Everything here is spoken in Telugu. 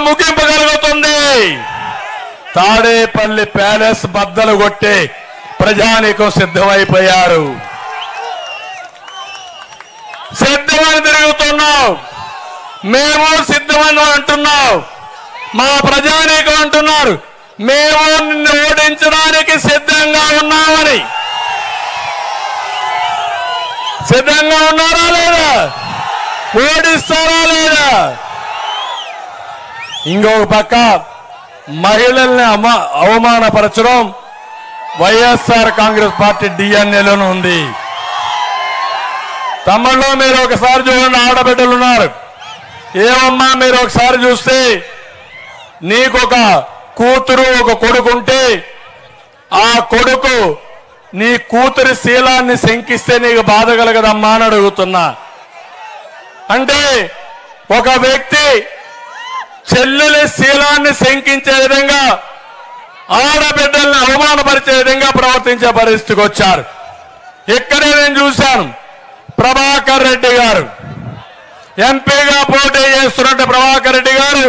ముగింపు కలుగుతుంది. తాడేపల్లి ప్యాలెస్ బద్దలు కొట్టే ప్రజానీకం సిద్ధమైపోయారు. సిద్ధమని తిరుగుతున్నాం. మేము సిద్ధమని అంటున్నాం. మా ప్రజానీకం అంటున్నారు మేము నిన్ను ఓడించడానికి సిద్ధంగా ఉన్నామని. సిద్ధంగా ఉన్నారా లేదా? ఓడిస్తారా లేదా? ఇంకొక పక్క మహిళల్ని అవమానపరచడం వైఎస్ఆర్ కాంగ్రెస్ పార్టీ డిఎన్ఏలోనే ఉంది. తమిళలో మీరు ఒకసారి చూడండి, ఆడబిడ్డలు ఉన్నారు. ఏమమ్మా మీరు ఒకసారి చూస్తే నీకొక కూతురు ఒక కొడుకుంటే ఆ కొడుకు నీ కూతురి శీలాన్ని శంకిస్తే నీకు బాధ కలగదమ్మా అని అడుగుతున్నా. అంటే ఒక వ్యక్తి చెల్లెలి శీలాన్ని శంకించే విధంగా ఆడబిడ్డల్ని అవమానపరిచే విధంగా ప్రవర్తించే పరిస్థితికి వచ్చారు. ఇక్కడే నేను చూశాను, ప్రభాకర్ రెడ్డి గారు ఎంపీగా పోటీ చేస్తున్నట్టు ప్రభాకర్ రెడ్డి గారు